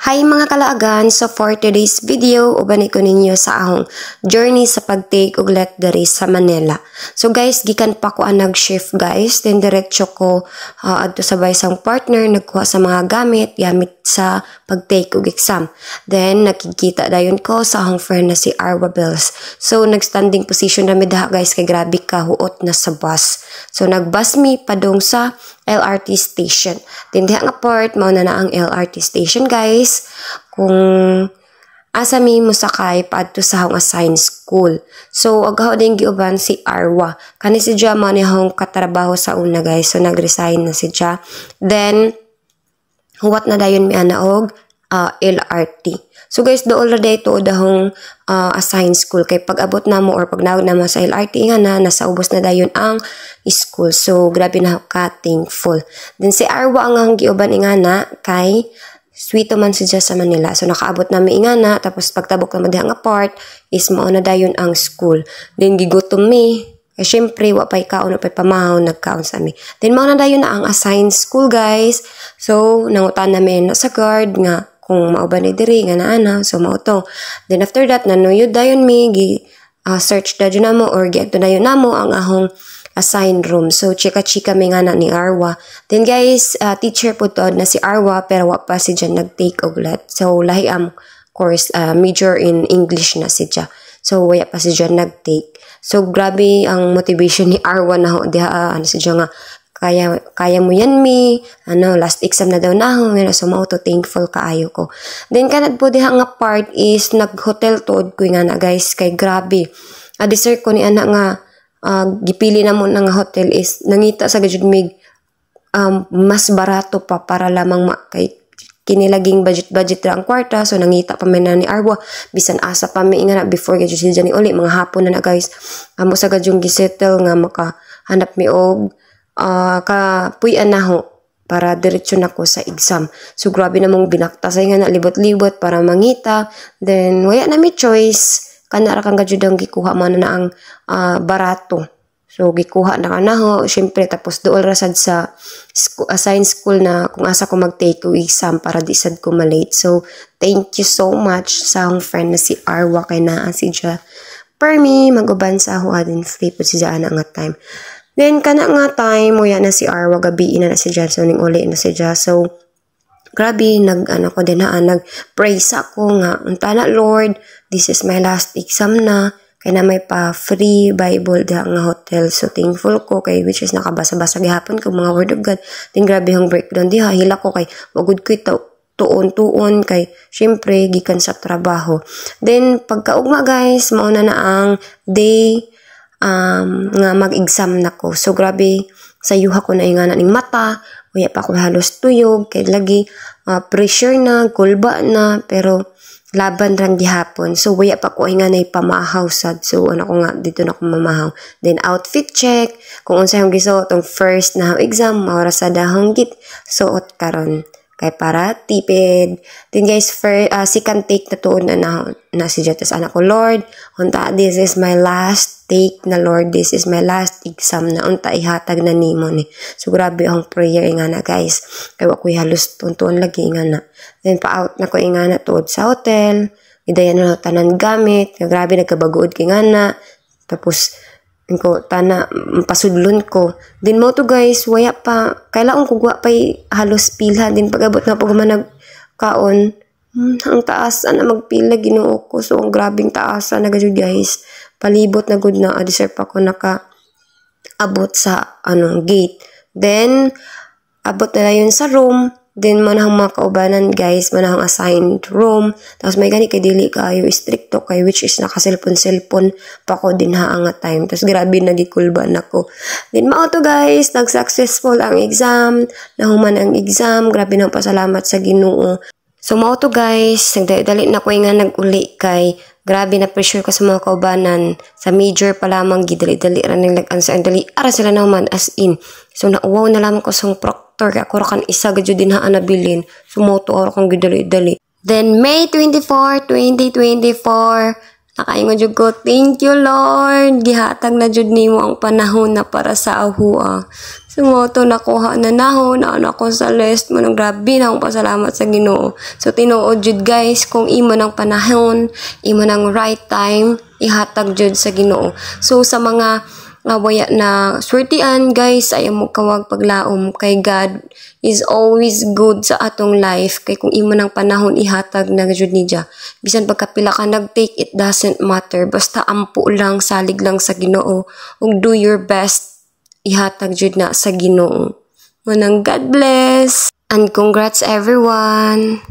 Hi mga kalaagan, so for today's video, ubanay ko ninyo sa ahong journey sa pag-take og let diri sa Manila. So guys, gikan pa ko nag-shift guys, then diretso ko adto sa baysang partner, nagkuha sa mga gamit sa pag-take og exam. Then nakikita dayon ko sa ahong friend na si Arwa Bells. So nag-standing position na daha guys, kay grabe ka huot na sa bus. So nag-bus me padung sa LRT station. Then diha nga part, mao na ang LRT station guys. Kung asa mi musakay paadto sa akong assigned school. So agaw din giuban si Arwa. Kani si Jia man akong katrabaho sa una guys. So nag-resign na si Jia. Then huwat na dayon mi ana og LRT. So guys, do already to dahong assigned school kay pag abot na mo or pag nawag na mo sa LRT nga na nasa ubos na dayon ang school. So grabe na ka thankful. Then si Arwa ang giuban ingana kay sweet man si Jia sa Manila. So nakaabot na mi ingana tapos pagtabok na diha nga part is mao na dayon ang school. Then gigutom mi. Kaya syempre, wapay kaon, wapay pamahaw, nagkaon sa amin. Then, mga na dayon na ang assigned school, guys. So, nangutan namin sa guard nga, kung mauban ni diri, nga naana. So, mauto. Then, after that, nanuyod dayon mi, search dayon na mo, or get dayon na mo ang ahong assigned room. So, chika-chika mi nga na ni Arwa. Then, guys, teacher po to na si Arwa, pero wapa si Jan nag-take og let. So, lahi ang course, major in English na si Jan. So, waya pa si Jan nag-take. So, grabe ang motivation ni Arwa na diha, si Jan nga, kaya mo yan mi, last exam na daw na ako, so mauto thankful kaayo ko. Then, kanad po diha nga part is, nag-hotel tood ko nga na guys, kay grabe. Dessert ko ni anak nga, gipili na mo nga hotel is, nangita sa gajud mig, mas barato pa para lamang kay kinilaging budget ra ang kwarta. So nangita pa man na ni Arwa bisan asa pa mi nga na before gadyo si Jani uli mga hapon na guys amo sa gadyong gisettle nga makahanap mi og kapuy-an naho para diretso nako sa exam. So grabe namong binaktasay nga na libot-libot para mangita. Then waya na mi choice kana ra kang gadyo dang gikuha man na ang barato. So, gikuha na kanaho, syempre, tapos dool rasad sa assigned school na kung asa ko mag-take o exam para di sad ko malate. So, thank you so much sa akong friend na si Arwa kay naa si Jia. Per me, mag-uban sa ako adin free po si Jia na nga time. Then, kana nga time, muya na si Arwa, gabi na si Jia, so ning uli na si Jia. So, grabe, nag-pray sa ako nga, unta na Lord, this is my last exam na, kaya na may pa free Bible da nga hotel. So thankful ko kay which is nakabasa-basa gihapon ko mga word of God. Then grabe yung breakdown diha, hila ko kay wagud ko tuon kay syempre gikan sa trabaho. Then pagkaugma guys, mao na ang day nga mag-exam nako. So grabe sayuha ko na ingana ning mata, uya pa ko halos tuyog kay lagi pressure na, kulba na, pero laban rang gihapon. So, waya pa ko ay nga na ipamahaw sad. So, ko nga, dito na ko mamahaw. Then, outfit check. Kung unsa yung gisuot, tong first na exam, maura sa dahong git. Suot karon kay para tipid. Then, guys, second take na tuon na si Jetas anak ko, Lord, unta, this is my last take na Lord. This is my last exam na unta ihatag na nimo ni. So, grabe ang prayer nga na, guys. Kaya ako'y halos tuntuan lagi nga na. Then, pa-out na ko nga na tuod sa hotel. Idayan na tanan gamit. Grabe, nagkabagood kay nga na. Tapos, pasudlon ko. Then mo to guys, waya pa. Kailangan ko pa halos pilha. Then pag-abot na pag nagkaon, ang taas na magpila ginoo ko. So, ang grabing taas na gadyo guys. Palibot na good na. Deserve pa ko abot sa gate. Then, abot na yun sa room. Then, manahang mga kaubanan, guys, manahang assigned room. Tapos, may gani kay dili kayo stricto kay which is naka-cellphone pa ko din ha nga time. Tapos, grabe nagikulban ako. Then, mauto guys, nag-successful ang exam. Nahuman ang exam. Grabe nang pasalamat sa Ginoo. So, mauto guys, nagdali na ko nga nag-uli kay grabe na pressure ko sa mga kaubanan. Sa major pa lamang, gidali-dali rin nilang sa dali. Ara sila naman as in. So, nauwaw na lamang ko sa proctor. Kaya ako kan isa gadyo din haan nabilin. So, moto ako kang gidali-dali. Then, May 24, 2024, nakaingon jud ko, thank you Lord. Gihatag na jud nimo ang panahon na para sa ahua. Sumoto nakuha na nahon na ako sa list mo nang grabe na akong pasalamat sa Ginoo. So tinuod jud guys kung imo nang panahon, imo nang right time ihatag jud sa Ginoo. So sa mga waya na swertian guys, ay mo kawag paglaom kay God is always good sa atong life. Kay kung imo nang panahon ihatag na jud ni Dia. Bisan pagkapila ka nag-take, it doesn't matter. Basta ampo lang, salig lang sa Ginoo ug do your best ihatag jud na sa Ginoo. Manang God bless and congrats everyone.